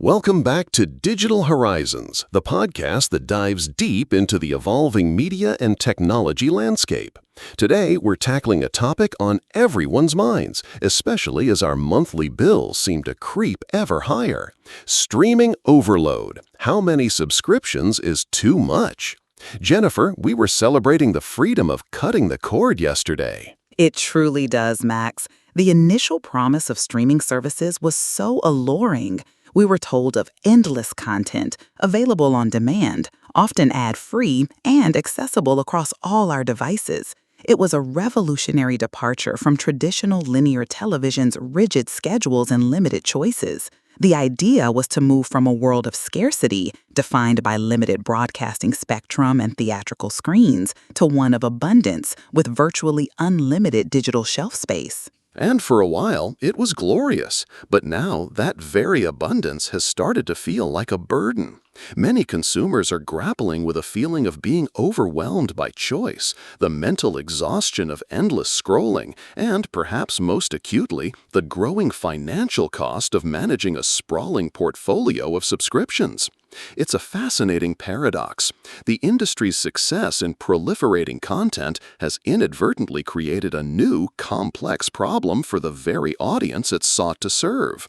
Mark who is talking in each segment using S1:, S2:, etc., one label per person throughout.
S1: Welcome back to Digital Horizons, the podcast that dives deep into the evolving media and technology landscape. Today, we're tackling a topic on everyone's minds, especially as our monthly bills seem to creep ever higher. Streaming overload. How many subscriptions is too much? Jennifer, we were celebrating the freedom of cutting the cord yesterday.
S2: It truly does, Max. The initial promise of streaming services was so alluring. We were told of endless content, available on demand, often ad-free, and accessible across all our devices. It was a revolutionary departure from traditional linear television's rigid schedules and limited choices. The idea was to move from a world of scarcity, defined by limited broadcasting spectrum and theatrical screens, to one of abundance, with virtually unlimited digital shelf space.
S1: And for a while, it was glorious. But now, that very abundance has started to feel like a burden. Many consumers are grappling with a feeling of being overwhelmed by choice, the mental exhaustion of endless scrolling, and, perhaps most acutely, the growing financial cost of managing a sprawling portfolio of subscriptions. It's a fascinating paradox. The industry's success in proliferating content has inadvertently created a new, complex problem for the very audience it sought to serve.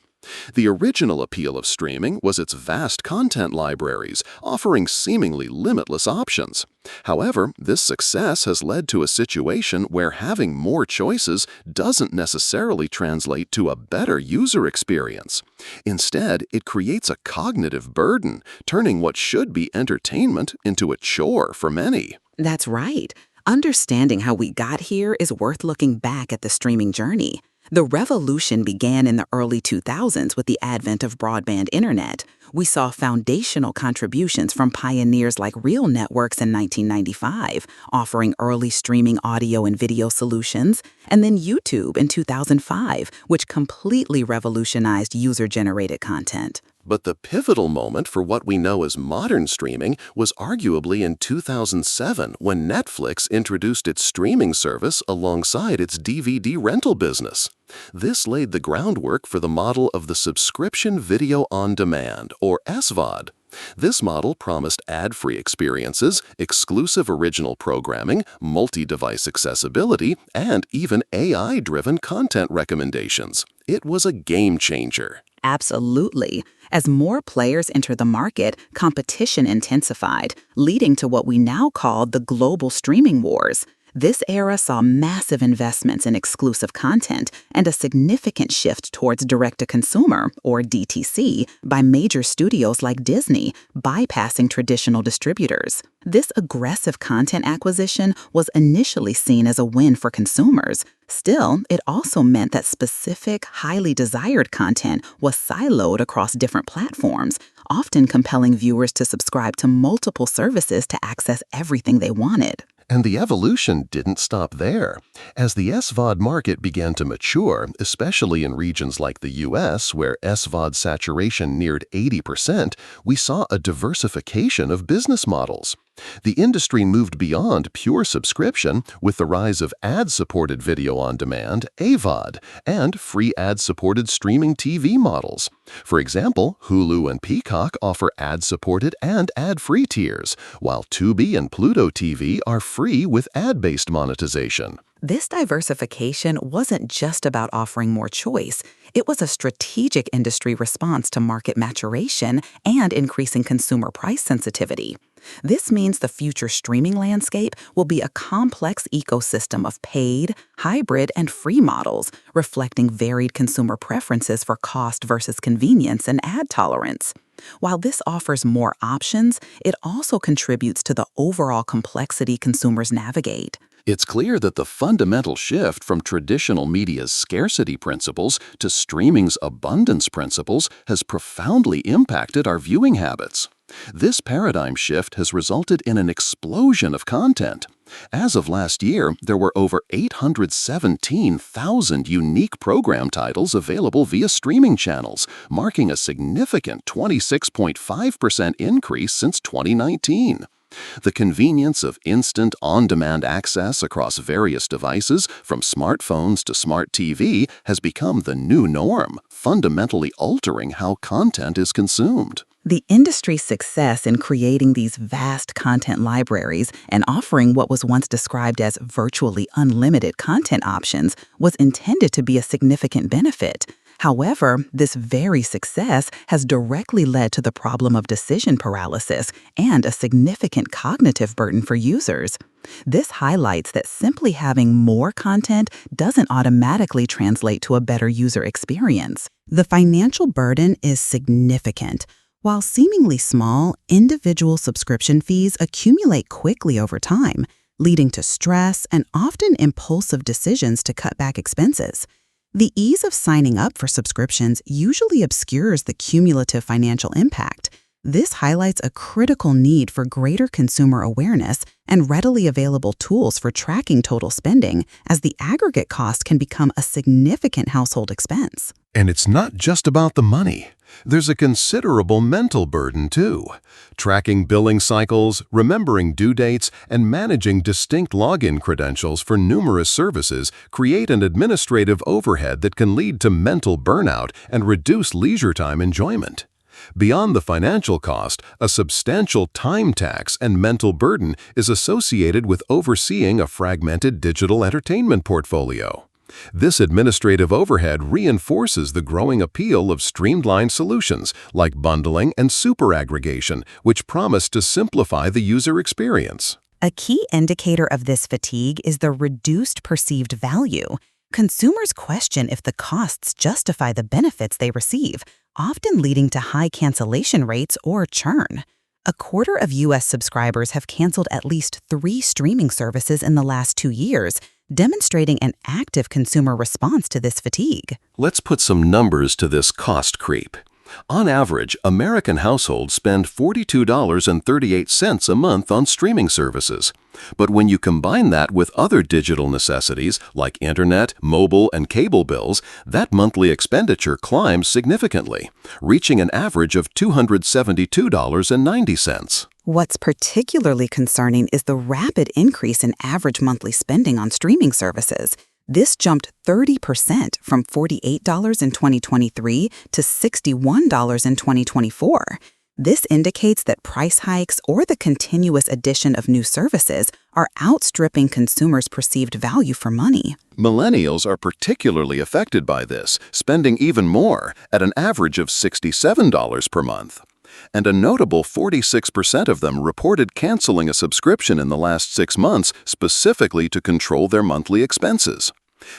S1: The original appeal of streaming was its vast content libraries, offering seemingly limitless options. However, this success has led to a situation where having more choices doesn't necessarily translate to a better user experience. Instead, it creates a cognitive burden, turning what should be entertainment into a chore for many.
S2: That's right. Understanding how we got here is worth looking back at the streaming journey. The revolution began in the early 2000s with the advent of broadband internet. We saw foundational contributions from pioneers like Real Networks in 1995, offering early streaming audio and video solutions, and then YouTube in 2005, which completely revolutionized user-generated content.
S1: But the pivotal moment for what we know as modern streaming was arguably in 2007 when Netflix introduced its streaming service alongside its DVD rental business. This laid the groundwork for the model of the subscription video on demand, or SVOD. This model promised ad-free experiences, exclusive original programming, multi-device accessibility, and even AI-driven content recommendations. It was a game changer.
S2: Absolutely. As more players entered the market, competition intensified, leading to what we now call the global streaming wars. This era saw massive investments in exclusive content and a significant shift towards direct-to-consumer, or DTC, by major studios like Disney, bypassing traditional distributors. This aggressive content acquisition was initially seen as a win for consumers. Still, it also meant that specific, highly desired content was siloed across different platforms, often compelling viewers to subscribe to multiple services to access everything they wanted.
S1: And the evolution didn't stop there. As the SVOD market began to mature, especially in regions like the US, where SVOD saturation neared 80%, we saw a diversification of business models. The industry moved beyond pure subscription with the rise of ad-supported video on demand, AVOD, and free ad-supported streaming TV models. For example, Hulu and Peacock offer ad-supported and ad-free tiers, while Tubi and Pluto TV are free with ad-based monetization.
S2: This diversification wasn't just about offering more choice. It was a strategic industry response to market maturation and increasing consumer price sensitivity. This means the future streaming landscape will be a complex ecosystem of paid, hybrid, and free models, reflecting varied consumer preferences for cost versus convenience and ad tolerance. While this offers more options, it also contributes to the overall complexity consumers navigate.
S1: It's clear that the fundamental shift from traditional media's scarcity principles to streaming's abundance principles has profoundly impacted our viewing habits. This paradigm shift has resulted in an explosion of content. As of last year, there were over 817,000 unique program titles available via streaming channels, marking a significant 26.5% increase since 2019. The convenience of instant, on-demand access across various devices, from smartphones to smart TV, has become the new norm, fundamentally altering how content is consumed.
S2: The industry's success in creating these vast content libraries and offering what was once described as virtually unlimited content options was intended to be a significant benefit. However, this very success has directly led to the problem of decision paralysis and a significant cognitive burden for users. This highlights that simply having more content doesn't automatically translate to a better user experience. The financial burden is significant. While seemingly small, individual subscription fees accumulate quickly over time, leading to stress and often impulsive decisions to cut back expenses. The ease of signing up for subscriptions usually obscures the cumulative financial impact. This highlights a critical need for greater consumer awareness and readily available tools for tracking total spending, as the aggregate cost can become a significant household expense.
S1: And it's not just about the money. There's a considerable mental burden, too. Tracking billing cycles, remembering due dates, and managing distinct login credentials for numerous services create an administrative overhead that can lead to mental burnout and reduce leisure time enjoyment. Beyond the financial cost, a substantial time tax and mental burden is associated with overseeing a fragmented digital entertainment portfolio. This administrative overhead reinforces the growing appeal of streamlined solutions like bundling and superaggregation, which promise to simplify the user experience.
S2: A key indicator of this fatigue is the reduced perceived value. Consumers question if the costs justify the benefits they receive, often leading to high cancellation rates or churn. A quarter of U.S. subscribers have canceled at least 3 streaming services in the last 2 years, demonstrating an active consumer response to this fatigue.
S1: Let's put some numbers to this cost creep. On average, American households spend $42.38 a month on streaming services. But when you combine that with other digital necessities like internet, mobile, and cable bills, that monthly expenditure climbs significantly, reaching an average of $272.90.
S2: What's particularly concerning is the rapid increase in average monthly spending on streaming services. This jumped 30% from $48 in 2023 to $61 in 2024. This indicates that price hikes or the continuous addition of new services are outstripping consumers' perceived value for money.
S1: Millennials are particularly affected by this, spending even more, at an average of $67 per month. And a notable 46% of them reported canceling a subscription in the last 6 months specifically to control their monthly expenses.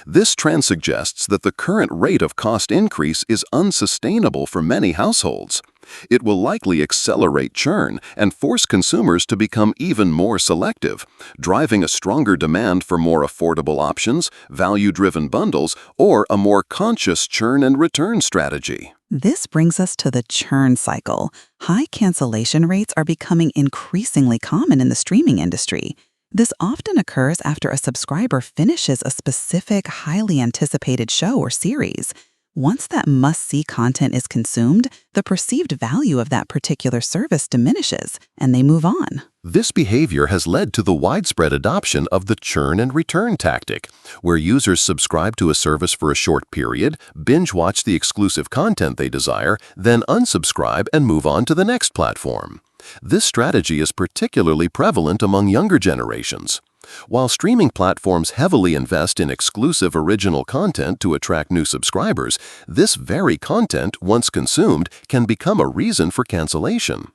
S1: This trend suggests that the current rate of cost increase is unsustainable for many households. It will likely accelerate churn and force consumers to become even more selective, driving a stronger demand for more affordable options, value-driven bundles, or a more conscious churn and return strategy.
S2: This brings us to the churn cycle. High cancellation rates are becoming increasingly common in the streaming industry. This often occurs after a subscriber finishes a specific, highly anticipated show or series. Once that must-see content is consumed, the perceived value of that particular service diminishes, and they move on.
S1: This behavior has led to the widespread adoption of the churn and return tactic, where users subscribe to a service for a short period, binge-watch the exclusive content they desire, then unsubscribe and move on to the next platform. This strategy is particularly prevalent among younger generations. While streaming platforms heavily invest in exclusive original content to attract new subscribers, this very content, once consumed, can become a reason for cancellation.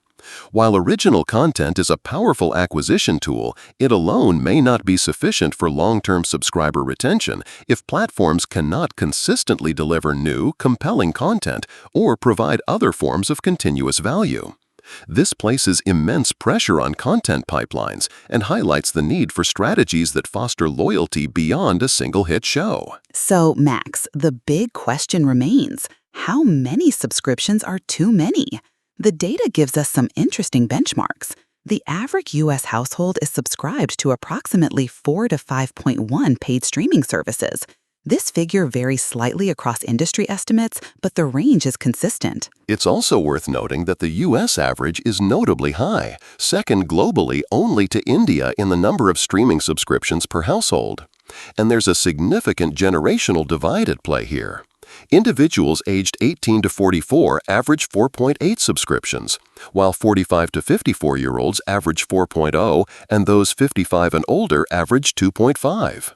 S1: While original content is a powerful acquisition tool, it alone may not be sufficient for long-term subscriber retention if platforms cannot consistently deliver new, compelling content or provide other forms of continuous value. This places immense pressure on content pipelines and highlights the need for strategies that foster loyalty beyond a single hit show.
S2: So, Max, the big question remains: how many subscriptions are too many? The data gives us some interesting benchmarks. The average U.S. household is subscribed to approximately 4 to 5.1 paid streaming services. This figure varies slightly across industry estimates, but the range is consistent.
S3: It's also worth noting that the U.S. average is notably high, second globally only to India in the number of streaming subscriptions per household. And there's a significant generational divide at play here. Individuals aged 18 to 44 average 4.8 subscriptions, while 45 to 54-year-olds average 4.0, and those 55 and older average 2.5.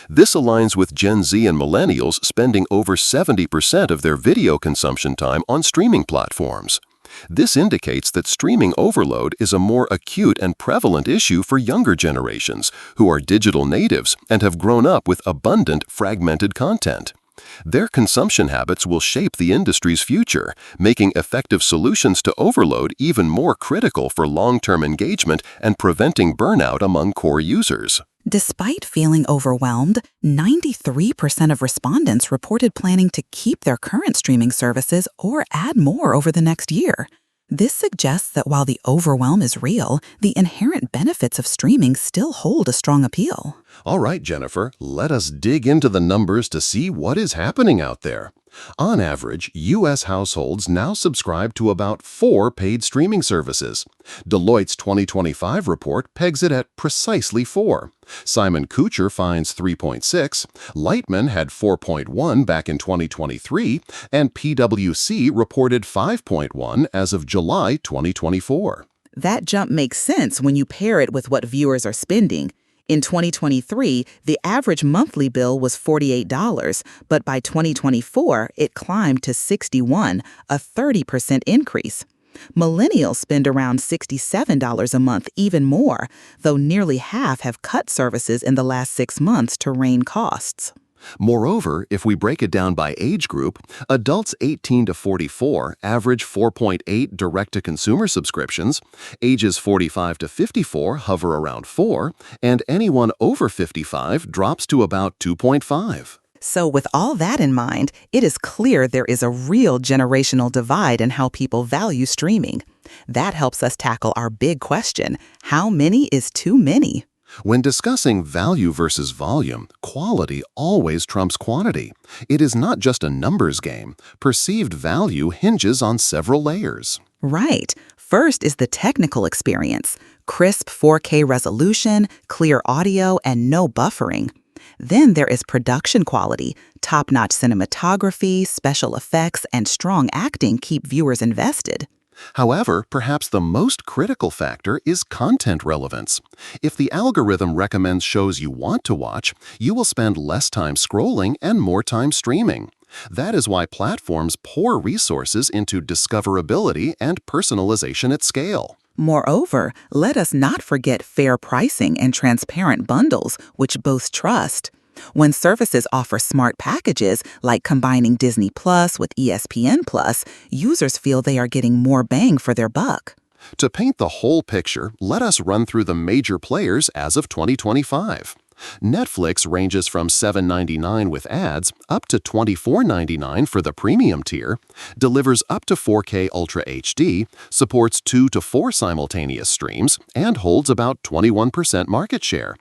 S3: This aligns with Gen Z and millennials spending over 70% of their video consumption time on streaming platforms. This indicates that streaming overload is a more acute and prevalent issue for younger generations who are digital natives and have grown up with abundant, fragmented content. Their consumption habits will shape the industry's future, making effective solutions to overload even more critical for long-term engagement and preventing burnout among core users.
S2: Despite feeling overwhelmed, 93% of respondents reported planning to keep their current streaming services or add more over the next year. This suggests that while the overwhelm is real, the inherent benefits of streaming still hold a strong appeal.
S1: All right, Jennifer, let us dig into the numbers to see what is happening out there. On average, U.S. households now subscribe to about 4 paid streaming services. Deloitte's 2025 report pegs it at precisely 4. Simon Kucher finds 3.6, Lightman had 4.1 back in 2023, and PwC reported 5.1 as of July 2024.
S2: That jump makes sense when you pair it with what viewers are spending. In 2023, the average monthly bill was $48, but by 2024, it climbed to $61, a 30% increase. Millennials spend around $67 a month, even more, though nearly half have cut services in the last 6 months to rein costs.
S1: Moreover, if we break it down by age group, adults 18 to 44 average 4.8 direct-to-consumer subscriptions, ages 45 to 54 hover around 4, and anyone over 55 drops to about 2.5.
S2: So with all that in mind, it is clear there is a real generational divide in how people value streaming. That helps us tackle our big question: how many is too many?
S1: When discussing value versus volume, quality always trumps quantity. It is not just a numbers game. Perceived value hinges on several layers.
S2: Right. First is the technical experience: crisp 4K resolution, clear audio, and no buffering. Then there is production quality. Top-notch cinematography, special effects, and strong acting keep viewers invested.
S1: However, perhaps the most critical factor is content relevance. If the algorithm recommends shows you want to watch, you will spend less time scrolling and more time streaming. That is why platforms pour resources into discoverability and personalization at scale.
S2: Moreover, let us not forget fair pricing and transparent bundles, which boast trust. When services offer smart packages, like combining Disney Plus with ESPN Plus, users feel they are getting more bang for their buck.
S1: To paint the whole picture, let us run through the major players as of 2025. Netflix ranges from $7.99 with ads up to $24.99 for the premium tier, delivers up to 4K Ultra HD, supports 2 to 4 simultaneous streams, and holds about 21% market share.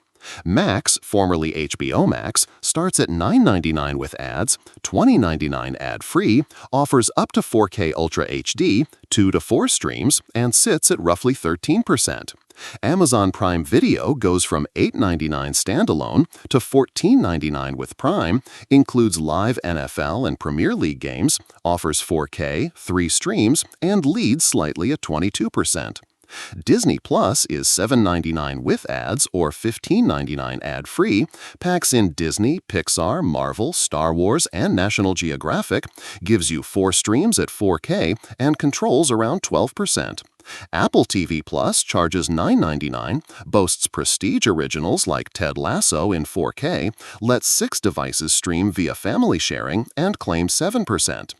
S1: Max, formerly HBO Max, starts at $9.99 with ads, $20.99 ad-free, offers up to 4K Ultra HD, 2 to 4 streams, and sits at roughly 13%. Amazon Prime Video goes from $8.99 standalone to $14.99 with Prime, includes live NFL and Premier League games, offers 4K, 3 streams, and leads slightly at 22%. Disney Plus is $7.99 with ads or $15.99 ad-free, packs in Disney, Pixar, Marvel, Star Wars, and National Geographic, gives you 4 streams at 4K, and controls around 12%. Apple TV Plus charges $9.99, boasts prestige originals like Ted Lasso in 4K, lets 6 devices stream via family sharing, and claims 7%.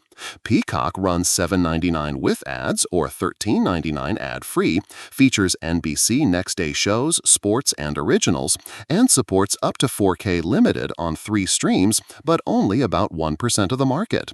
S1: Peacock runs $7.99 with ads or $13.99 ad-free, features NBC Next Day shows, sports, and originals, and supports up to 4K limited on 3 streams, but only about 1% of the market.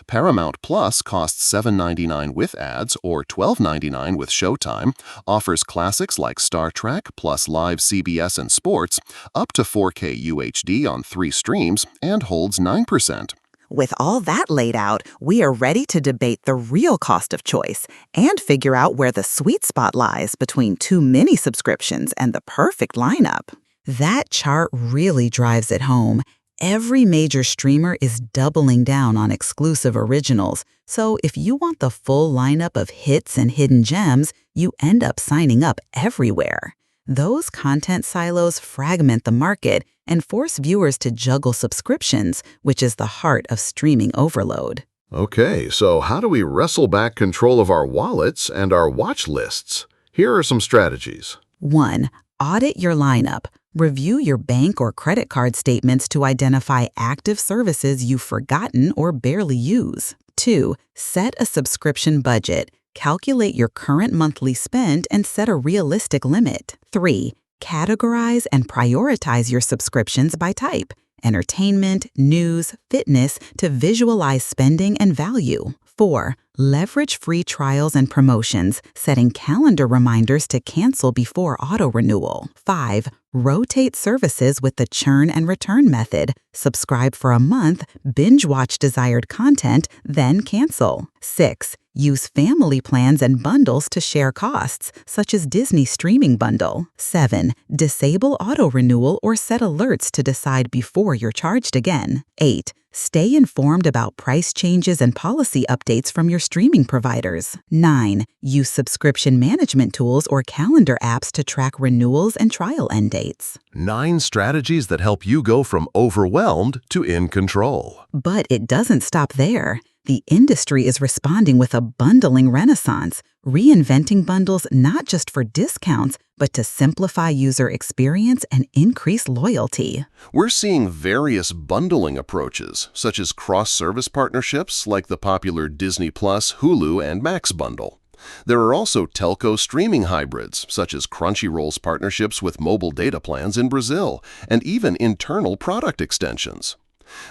S3: Paramount Plus costs $7.99 with ads or $12.99 with Showtime, offers classics like Star Trek plus live CBS and sports, up to 4K UHD on 3 streams, and holds 9%.
S2: With all that laid out, we are ready to debate the real cost of choice and figure out where the sweet spot lies between too many subscriptions and the perfect lineup. That chart really drives it home. Every major streamer is doubling down on exclusive originals, so if you want the full lineup of hits and hidden gems, you end up signing up everywhere. Those content silos fragment the market and force viewers to juggle subscriptions, which is the heart of streaming overload.
S1: Okay, so how do we wrestle back control of our wallets and our watch lists? Here are some strategies.
S2: 1. Audit your lineup. Review your bank or credit card statements to identify active services you've forgotten or barely use. 2. Set a subscription budget. Calculate your current monthly spend and set a realistic limit. 3. Categorize and prioritize your subscriptions by type: entertainment, news, fitness, to visualize spending and value. 4. Leverage free trials and promotions, setting calendar reminders to cancel before auto-renewal. 5. Rotate services with the churn and return method. Subscribe for a month, binge watch desired content, then cancel. 6. Use family plans and bundles to share costs, such as Disney Streaming Bundle. 7. Disable auto-renewal or set alerts to decide before you're charged again. 8. Stay informed about price changes and policy updates from your streaming providers. 9. Use subscription management tools or calendar apps to track renewals and trial end dates.
S3: 9 strategies that help you go from overwhelmed to in control.
S2: But it doesn't stop there. The industry is responding with a bundling renaissance, reinventing bundles not just for discounts, but to simplify user experience and increase loyalty.
S3: We're seeing various bundling approaches, such as cross-service partnerships like the popular Disney+, Hulu, and Max bundle. There are also telco streaming hybrids, such as Crunchyroll's partnerships with mobile data plans in Brazil, and even internal product extensions.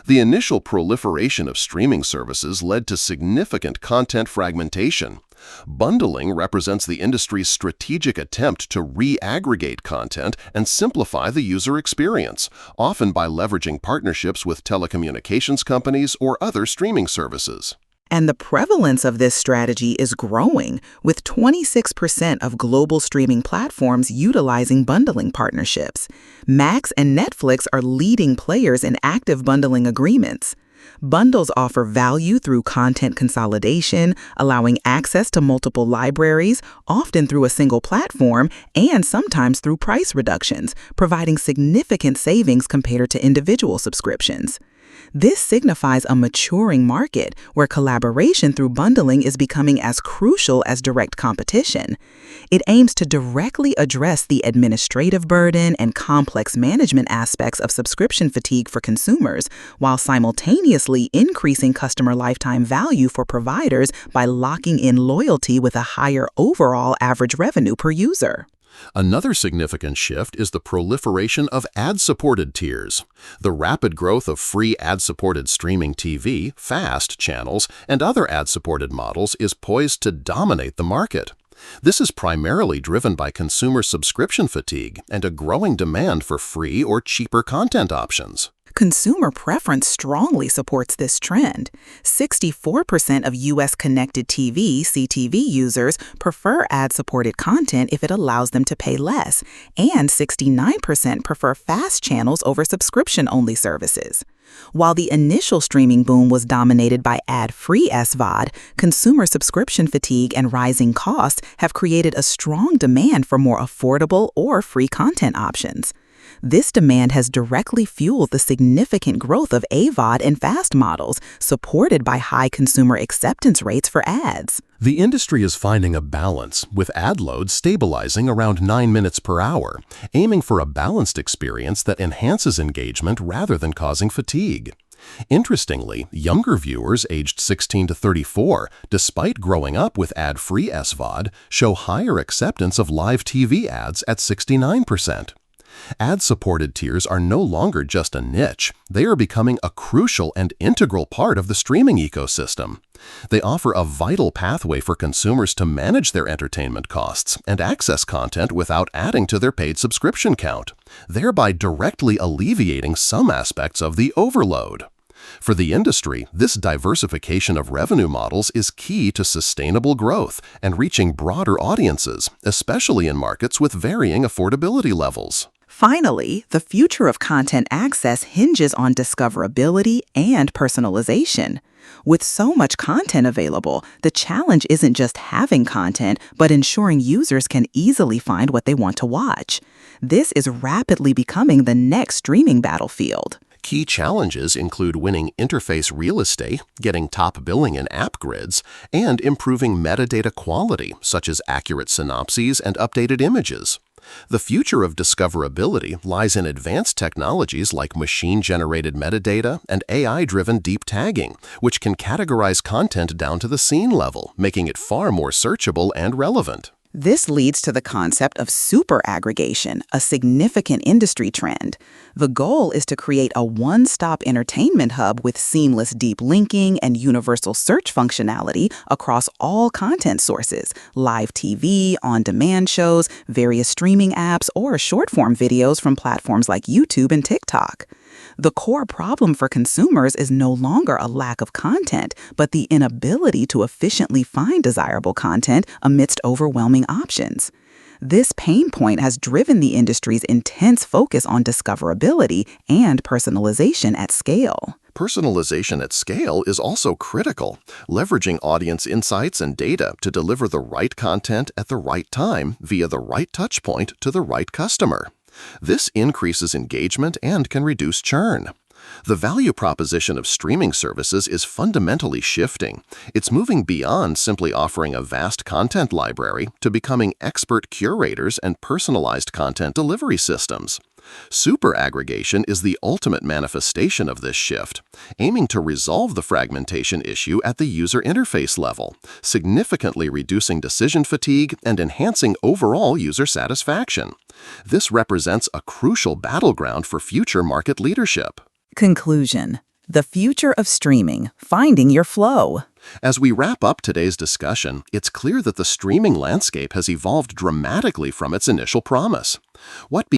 S3: The initial proliferation of streaming services led to significant content fragmentation. Bundling represents the industry's strategic attempt to re-aggregate content and simplify the user experience, often by leveraging partnerships with telecommunications companies or other streaming services.
S2: And the prevalence of this strategy is growing, with 26% of global streaming platforms utilizing bundling partnerships. Max and Netflix are leading players in active bundling agreements. Bundles offer value through content consolidation, allowing access to multiple libraries, often through a single platform, and sometimes through price reductions, providing significant savings compared to individual subscriptions. This signifies a maturing market where collaboration through bundling is becoming as crucial as direct competition. It aims to directly address the administrative burden and complex management aspects of subscription fatigue for consumers, while simultaneously increasing customer lifetime value for providers by locking in loyalty with a higher overall average revenue per user.
S3: Another significant shift is the proliferation of ad-supported tiers. The rapid growth of free ad-supported streaming TV, FAST channels, and other ad-supported models is poised to dominate the market. This is primarily driven by consumer subscription fatigue and a growing demand for free or cheaper content options.
S2: Consumer preference strongly supports this trend. 64% of U.S. connected TV (CTV) users prefer ad-supported content if it allows them to pay less, and 69% prefer FAST channels over subscription-only services. While the initial streaming boom was dominated by ad-free SVOD, consumer subscription fatigue and rising costs have created a strong demand for more affordable or free content options. This demand has directly fueled the significant growth of AVOD and FAST models, supported by high consumer acceptance rates for ads.
S3: The industry is finding a balance, with ad loads stabilizing around 9 minutes per hour, aiming for a balanced experience that enhances engagement rather than causing fatigue. Interestingly, younger viewers aged 16 to 34, despite growing up with ad-free SVOD, show higher acceptance of live TV ads at 69%. Ad-supported tiers are no longer just a niche. They are becoming a crucial and integral part of the streaming ecosystem. They offer a vital pathway for consumers to manage their entertainment costs and access content without adding to their paid subscription count, thereby directly alleviating some aspects of the overload. For the industry, this diversification of revenue models is key to sustainable growth and reaching broader audiences, especially in markets with varying affordability levels.
S2: Finally, the future of content access hinges on discoverability and personalization. With so much content available, the challenge isn't just having content, but ensuring users can easily find what they want to watch. This is rapidly becoming the next streaming battlefield.
S3: Key challenges include winning interface real estate, getting top billing in app grids, and improving metadata quality, such as accurate synopses and updated images. The future of discoverability lies in advanced technologies like machine-generated metadata and AI-driven deep tagging, which can categorize content down to the scene level, making it far more searchable and relevant.
S2: This leads to the concept of super aggregation, a significant industry trend. The goal is to create a one-stop entertainment hub with seamless deep linking and universal search functionality across all content sources, live TV, on-demand shows, various streaming apps, or short-form videos from platforms like YouTube and TikTok. The core problem for consumers is no longer a lack of content, but the inability to efficiently find desirable content amidst overwhelming options. This pain point has driven the industry's intense focus on discoverability and personalization at scale.
S1: Personalization at scale is also critical, leveraging audience insights and data to deliver the right content at the right time via the right touchpoint to the right customer. This increases engagement and can reduce churn. The value proposition of streaming services is fundamentally shifting. It's moving beyond simply offering a vast content library to becoming expert curators and personalized content delivery systems. Super aggregation is the ultimate manifestation of this shift, aiming to resolve the fragmentation issue at the user interface level, significantly reducing decision fatigue and enhancing overall user satisfaction. This represents a crucial battleground for future market leadership.
S2: Conclusion: the future of streaming, finding your flow.
S1: As we wrap up today's discussion, it's clear that the streaming landscape has evolved dramatically from its initial promise. What